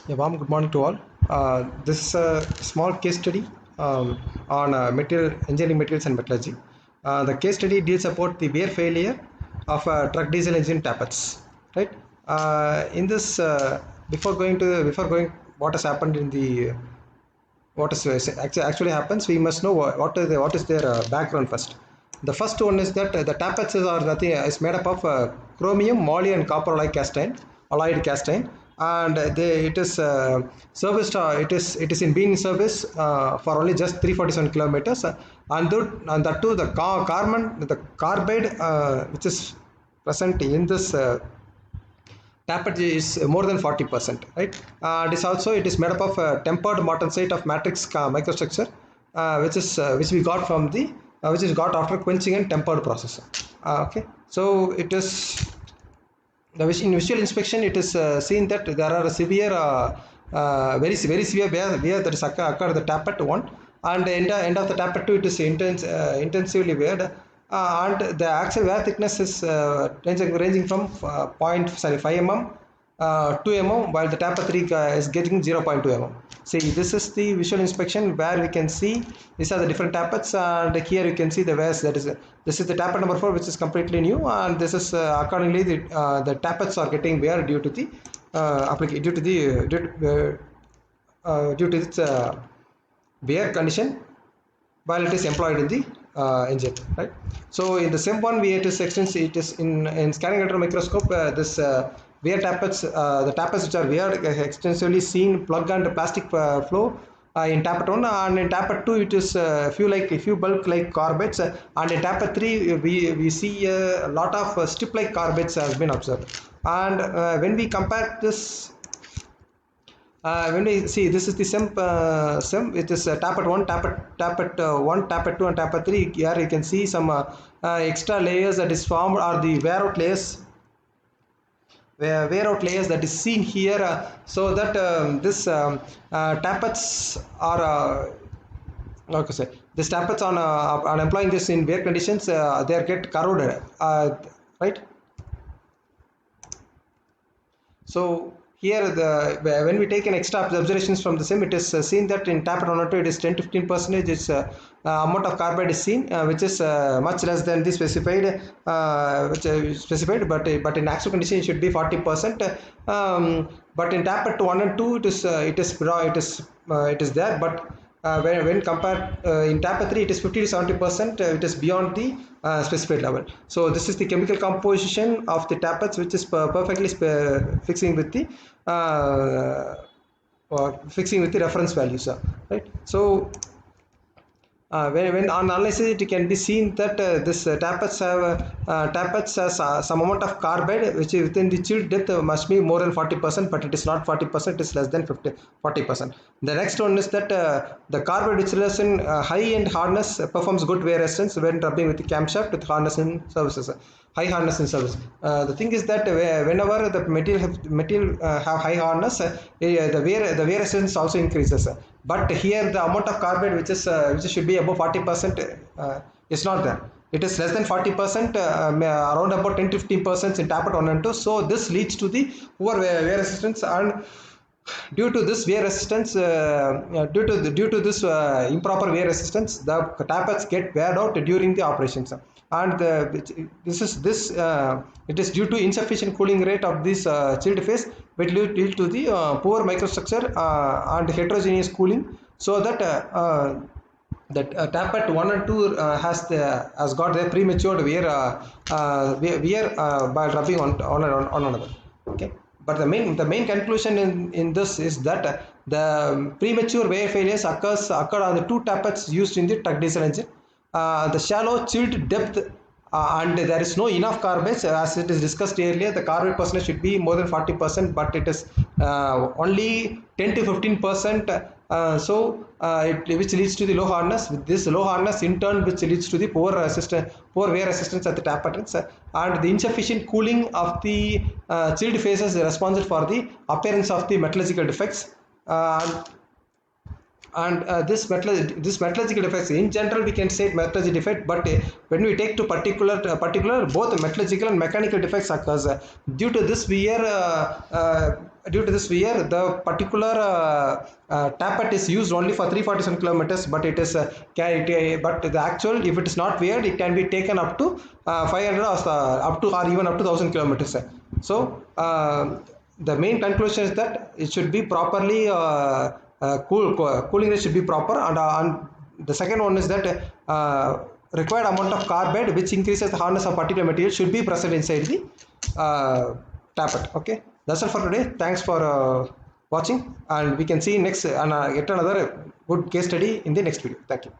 Yeah, warm good morning to all. This is a small case study on material engineering materials and metallurgy. The case study deals about the wear failure of truck diesel engine tappets. Right. In this, before going what has happened in the what is actually happens, we must know what is their background first. The first one is that the tappets are nothing is made up of chromium, moly, and copper alloyed castine, and it is serviced. It is in being service for only just 347 kilometers, and that too the carbide which is present in this. Tappet is more than 40%, right? It is made up of tempered martensite of matrix microstructure, which we got from the which is got after quenching and tempered process. Okay, so it is in visual inspection. It is seen that there are a severe, very severe wear that is occurred the tappet one, and end of the tappet two it is intensively weared. And the actual wear thickness is ranging from 5 mm 2 mm, while the taper 3 is getting 0.2 mm. See, this is the visual inspection where we can see these are the different tappets, and here you can see the wears. This is the tappet number 4, which is completely new, and this is accordingly the tappets are getting wear due to the due to its wear condition while it is employed in the engine, right? So in the same one, we it is extensive. It is in scanning under microscope. This wear tappets, the tappets which are wear extensively seen plug and plastic flow in tappet 1, and in tappet 2 it is few bulk like carbates, and in tappet 3 we see a lot of strip like carbates has been observed. And when we compare this, when we see this is the SEM, it is tappet 1, tappet 1, tappet 2, and tappet 3. Here you can see some extra layers that is formed, or the wear out layers that is seen here, so that this tappets are okay, sir. This tappets on employing this in wear conditions, they get corroded, right? So here when we take an extra observations from the sim, it is seen that in tappet 1 or 2 it is 10-15% is amount of carbide is seen, which is much less than the specified, specified, but in actual condition it should be 40%. But in tappet 1 and 2 it is there, but when compared in tappet 3 it is 50 to 70%, it is beyond the specified level. So this is the chemical composition of the tappets, which is perfectly fixing with the reference values, right? So when on analysis it can be seen that this tappets has some amount of carbide which is within the chilled depth must be more than 40%, but it is not 40%, it is less than 40%. The next one is that the carbide which results in high end hardness performs good wear resistance when rubbing with the camshaft with hardness in services, high hardness in service. The thing is that whenever the material have high hardness, the wear resistance also increases. But here the amount of carbide which should be above 40% is not there. It is less than 40%, around about 10-15% in tappet 1 and 2. So this leads to the poor wear resistance, and due to this wear resistance, due to this improper wear resistance, the tappets get weared out during the operations, and it is due to insufficient cooling rate of this chilled phase, which lead to the poor microstructure and heterogeneous cooling, so that tappet 1 and 2 has got their premature wear by rubbing on another. Okay, but the main conclusion in this is that the premature wear failures occurred on the two tappets used in the truck diesel engine. The shallow chilled depth, and there is no enough carbates, as it is discussed earlier. The carbide percentage should be more than 40%, but it is only 10-15%. Which leads to the low hardness. With this low hardness, in turn, which leads to the poor wear resistance at the tap ends, and the insufficient cooling of the chilled phases is responsible for the appearance of the metallurgical defects. And this metallurgical defects in general we can say metallurgical defect, but when we take to particular both metallurgical and mechanical defects occurs. Due to this wear the particular tappet is used only for 347 kilometers, but it is but the actual, if it is not weared, it can be taken up to 500 or up to, or even up to 1000 kilometers. So the main conclusion is that it should be properly cooling rate should be proper, and the second one is that required amount of carbide which increases the hardness of particular material should be present inside the tappet. Okay, that's all for today. Thanks for watching, and we can see next and get another good case study in the next video. Thank you.